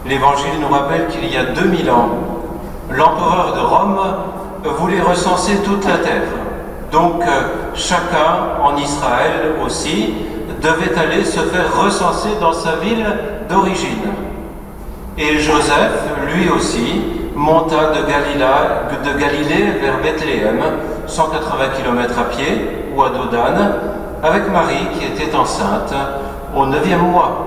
L'Évangile nous rappelle qu'il y a 2000 ans, l'empereur de Rome voulait recenser toute la terre. Donc chacun en Israël aussi devait aller se faire recenser dans sa ville d'origine. Et Joseph, lui aussi, monta de Galilée vers Bethléem, 180 km à pied, ou à dos d'âne, avec Marie qui était enceinte au 9e mois.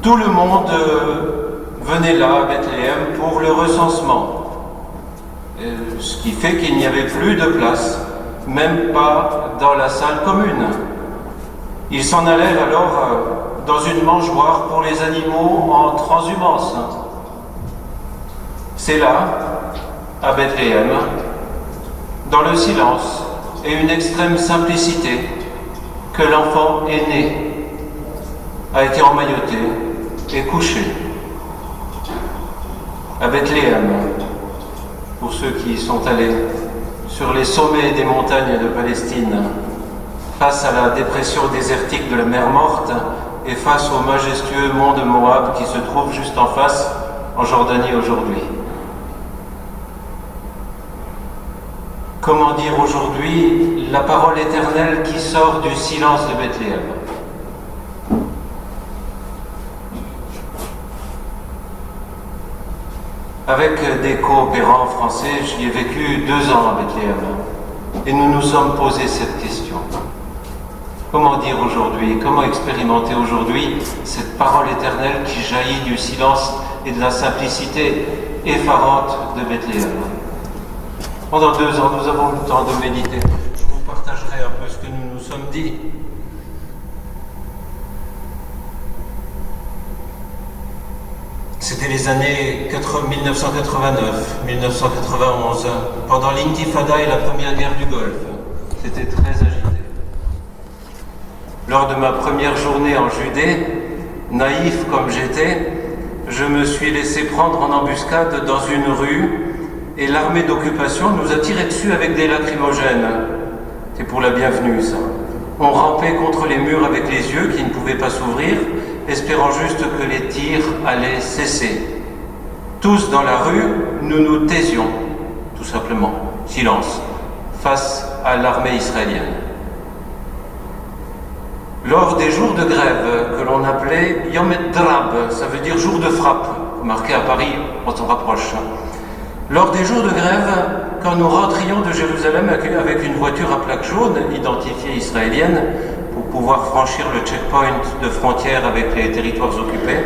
Tout le monde venait là à Bethléem pour le recensement. Ce qui fait qu'il n'y avait plus de place, même pas dans la salle commune. Ils s'en allèrent alors dans une mangeoire pour les animaux en transhumance. C'est là, à Bethléem, dans le silence et une extrême simplicité, que l'enfant est né, a été emmailloté et couché. À Bethléem, pour ceux qui y sont allés, sur les sommets des montagnes de Palestine, face à la dépression désertique de la mer Morte et face au majestueux mont de Moab qui se trouve juste en face, en Jordanie aujourd'hui. Comment dire aujourd'hui la parole éternelle qui sort du silence de Bethléem? Avec des coopérants français, j'y ai vécu 2 ans à Bethléem et nous nous sommes posé cette question. Comment dire aujourd'hui, comment expérimenter aujourd'hui cette parole éternelle qui jaillit du silence et de la simplicité effarante de Bethléem? Pendant 2 ans, nous avons le temps de méditer. Je vous partagerai un peu ce que nous nous sommes dit. C'était les années 1989, 1991, pendant l'Intifada et la Première Guerre du Golfe. C'était très agité. Lors de ma première journée en Judée, naïf comme j'étais, je me suis laissé prendre en embuscade dans une rue et l'armée d'occupation nous a tiré dessus avec des lacrymogènes. C'est pour la bienvenue, ça. On rampait contre les murs avec les yeux qui ne pouvaient pas s'ouvrir, espérant juste que les tirs allaient cesser. Tous dans la rue, nous nous taisions, tout simplement, silence, face à l'armée israélienne. Lors des jours de grève que l'on appelait Yom Drab, ça veut dire jour de frappe, marqué à Paris, on s'en rapproche. Lors des jours de grève, quand nous rentrions de Jérusalem avec une voiture à plaque jaune, identifiée israélienne, pour pouvoir franchir le checkpoint de frontière avec les territoires occupés,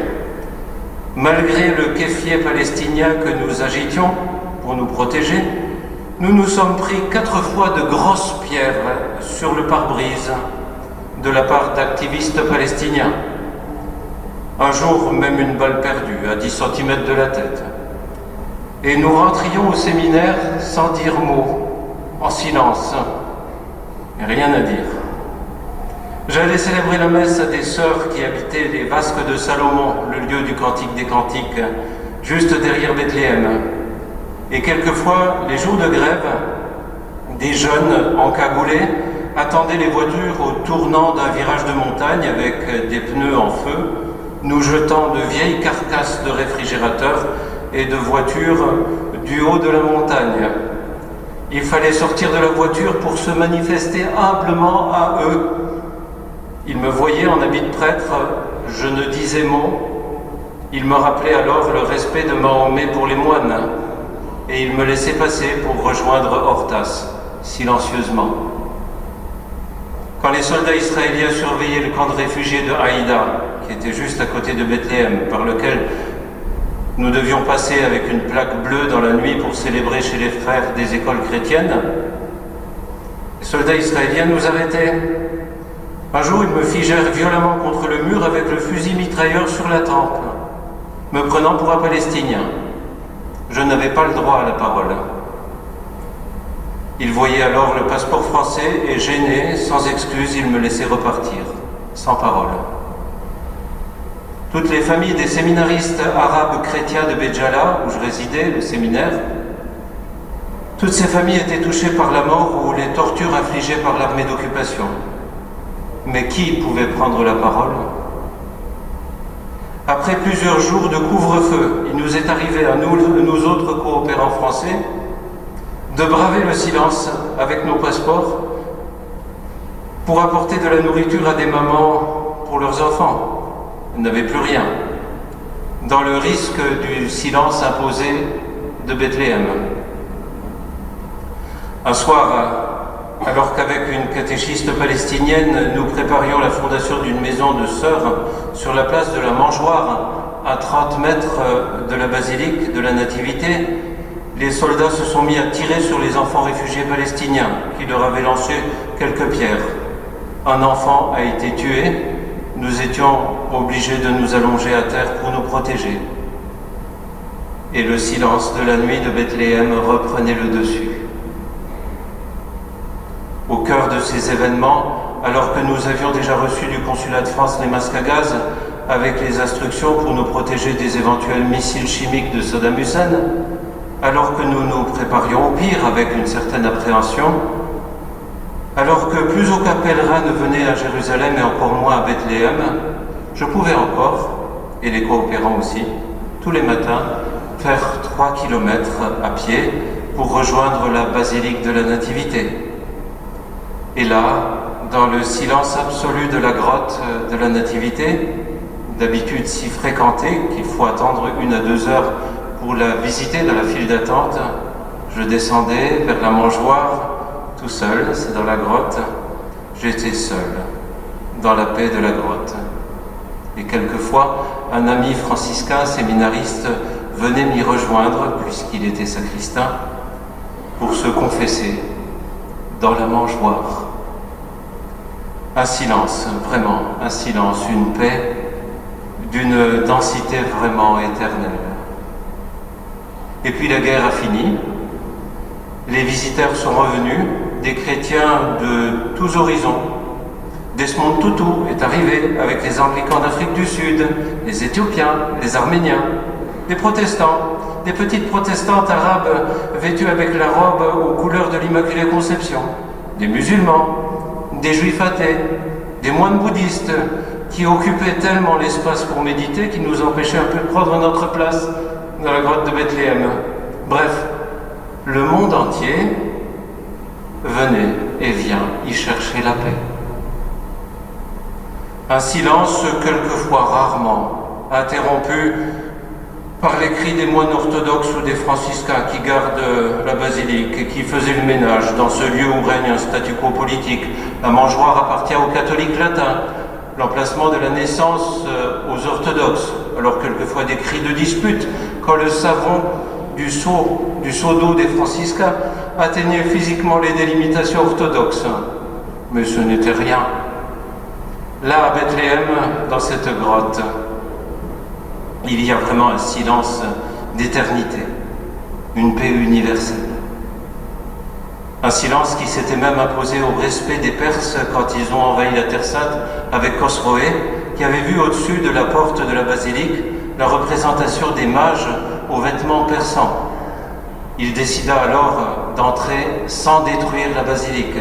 malgré le kéfier palestinien que nous agitions pour nous protéger, nous nous sommes pris 4 fois de grosses pierres sur le pare-brise de la part d'activistes palestiniens. Un jour, même une balle perdue à 10 cm de la tête. Et nous rentrions au séminaire sans dire mot, en silence, et rien à dire. J'allais célébrer la messe à des sœurs qui habitaient les Vasques de Salomon, le lieu du Cantique des Cantiques, juste derrière Bethléem. Et quelquefois, les jours de grève, des jeunes encagoulés attendaient les voitures au tournant d'un virage de montagne avec des pneus en feu, nous jetant de vieilles carcasses de réfrigérateurs et de voitures du haut de la montagne. Il fallait sortir de la voiture pour se manifester humblement à eux. Ils me voyaient en habit de prêtre, je ne disais mot. Ils me rappelaient alors le respect de Mahomet pour les moines, et ils me laissaient passer pour rejoindre Hortas, silencieusement. Quand les soldats israéliens surveillaient le camp de réfugiés de Haïda, qui était juste à côté de Bethléem, par lequel nous devions passer avec une plaque bleue dans la nuit pour célébrer chez les frères des écoles chrétiennes, les soldats israéliens nous arrêtaient. Un jour, ils me figèrent violemment contre le mur avec le fusil mitrailleur sur la tempe, me prenant pour un Palestinien. Je n'avais pas le droit à la parole. Ils voyaient alors le passeport français et, gênés, sans excuse, ils me laissaient repartir, sans parole. Toutes les familles des séminaristes arabes chrétiens de Béjala, où je résidais, le séminaire, toutes ces familles étaient touchées par la mort ou les tortures infligées par l'armée d'occupation. Mais qui pouvait prendre la parole? Après plusieurs jours de couvre-feu, il nous est arrivé à nous autres coopérants français, de braver le silence avec nos passeports pour apporter de la nourriture à des mamans pour leurs enfants. Elles n'avaient plus rien, dans le risque du silence imposé de Bethléem. Un soir, alors qu'avec une catéchiste palestinienne, nous préparions la fondation d'une maison de sœurs sur la place de la Mangeoire, à 30 mètres de la basilique de la Nativité, les soldats se sont mis à tirer sur les enfants réfugiés palestiniens qui leur avaient lancé quelques pierres. Un enfant a été tué, nous étions obligés de nous allonger à terre pour nous protéger. Et le silence de la nuit de Bethléem reprenait le dessus. Au cœur de ces événements, alors que nous avions déjà reçu du consulat de France les masques à gaz avec les instructions pour nous protéger des éventuels missiles chimiques de Saddam Hussein, alors que nous nous préparions au pire avec une certaine appréhension, alors que plus aucun pèlerin ne venait à Jérusalem et encore moins à Bethléem, je pouvais encore, et les coopérants aussi, tous les matins, faire 3 kilomètres à pied pour rejoindre la basilique de la Nativité. Et là, dans le silence absolu de la grotte de la Nativité, d'habitude si fréquentée qu'il faut attendre 1 à 2 heures pour la visiter dans la file d'attente, je descendais vers la Mangeoire, tout seul, c'est dans la grotte. J'étais seul, dans la paix de la grotte. Et quelquefois, un ami franciscain séminariste venait m'y rejoindre, puisqu'il était sacristain, pour se confesser dans la Mangeoire. Un silence, vraiment, un silence, une paix d'une densité vraiment éternelle. Et puis la guerre a fini, les visiteurs sont revenus, des chrétiens de tous horizons. Desmond Tutu est arrivé avec les anglicans d'Afrique du Sud, les Éthiopiens, les Arméniens, des protestants, des petites protestantes arabes vêtues avec la robe aux couleurs de l'Immaculée Conception, des musulmans, des juifs athées, des moines bouddhistes qui occupaient tellement l'espace pour méditer qu'ils nous empêchaient un peu de prendre notre place dans la grotte de Bethléem. Bref, le monde entier venait et vient y chercher la paix. Un silence quelquefois rarement interrompu par les cris des moines orthodoxes ou des franciscains qui gardent la basilique et qui faisaient le ménage dans ce lieu où règne un statu quo politique. La Mangeoire appartient aux catholiques latins, l'emplacement de la naissance aux orthodoxes, alors quelquefois des cris de dispute quand le savon du seau d'eau des franciscains atteignait physiquement les délimitations orthodoxes. Mais ce n'était rien. Là, à Bethléem, dans cette grotte, il y a vraiment un silence d'éternité, une paix universelle. Un silence qui s'était même imposé au respect des Perses quand ils ont envahi la Terre Sainte avec Khosroé, qui avait vu au-dessus de la porte de la basilique la représentation des mages aux vêtements persans. Il décida alors d'entrer sans détruire la basilique.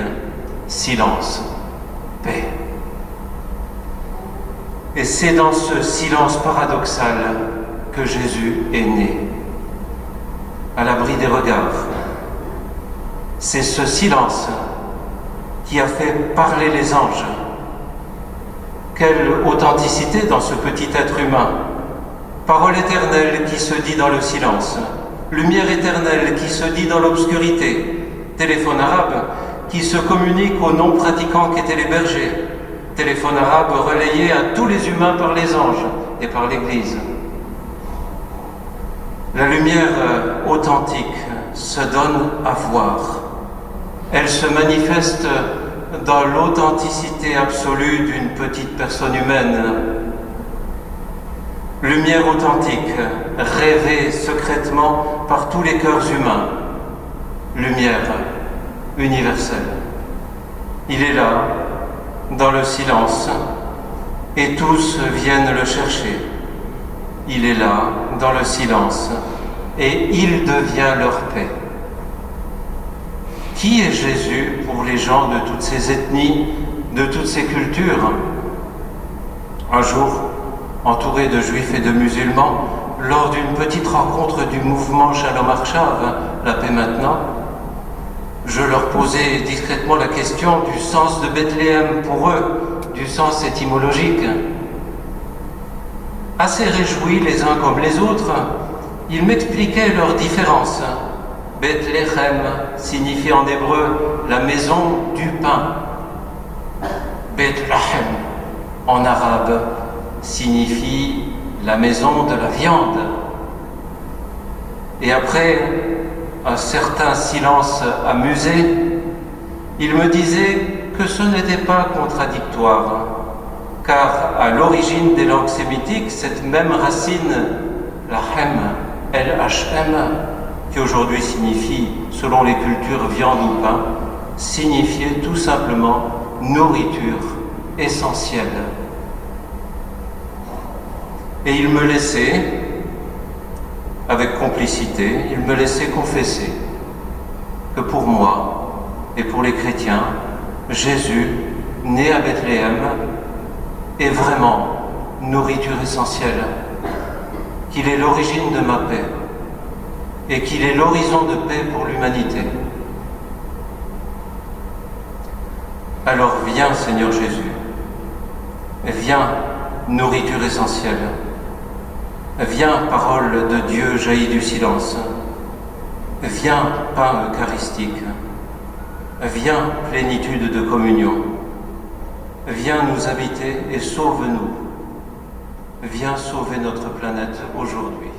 Silence, paix. Et c'est dans ce silence paradoxal que Jésus est né, à l'abri des regards. C'est ce silence qui a fait parler les anges. Quelle authenticité dans ce petit être humain. Parole éternelle qui se dit dans le silence. Lumière éternelle qui se dit dans l'obscurité. Téléphone arabe qui se communique aux non-pratiquants qu'étaient les bergers. Téléphone arabe relayé à tous les humains par les anges et par l'Église. La lumière authentique se donne à voir. Elle se manifeste dans l'authenticité absolue d'une petite personne humaine. Lumière authentique, rêvée secrètement par tous les cœurs humains. Lumière universelle. Il est là, dans le silence, et tous viennent le chercher. Il est là, dans le silence, et il devient leur paix. Qui est Jésus pour les gens de toutes ces ethnies, de toutes ces cultures? Un jour, entouré de juifs et de musulmans, lors d'une petite rencontre du mouvement Shalom Arshav, la paix maintenant, je leur posais discrètement la question du sens de Bethléem pour eux, du sens étymologique. Assez réjouis les uns comme les autres, ils m'expliquaient leurs différences. Bethléem signifie en hébreu la maison du pain. Bethléem en arabe signifie la maison de la viande. Et après un certain silence amusé, il me disait que ce n'était pas contradictoire, car à l'origine des langues sémitiques, cette même racine, lahem, L-H-M, qui aujourd'hui signifie, selon les cultures, viande ou pain, signifiait tout simplement nourriture essentielle. Et il me laissait, avec complicité, il me laissait confesser que pour moi et pour les chrétiens, Jésus, né à Bethléem, est vraiment nourriture essentielle, qu'il est l'origine de ma paix et qu'il est l'horizon de paix pour l'humanité. Alors viens, Seigneur Jésus, viens, nourriture essentielle. Viens, parole de Dieu jaillie du silence. Viens, pain eucharistique. Viens, plénitude de communion. Viens nous habiter et sauve-nous. Viens sauver notre planète aujourd'hui.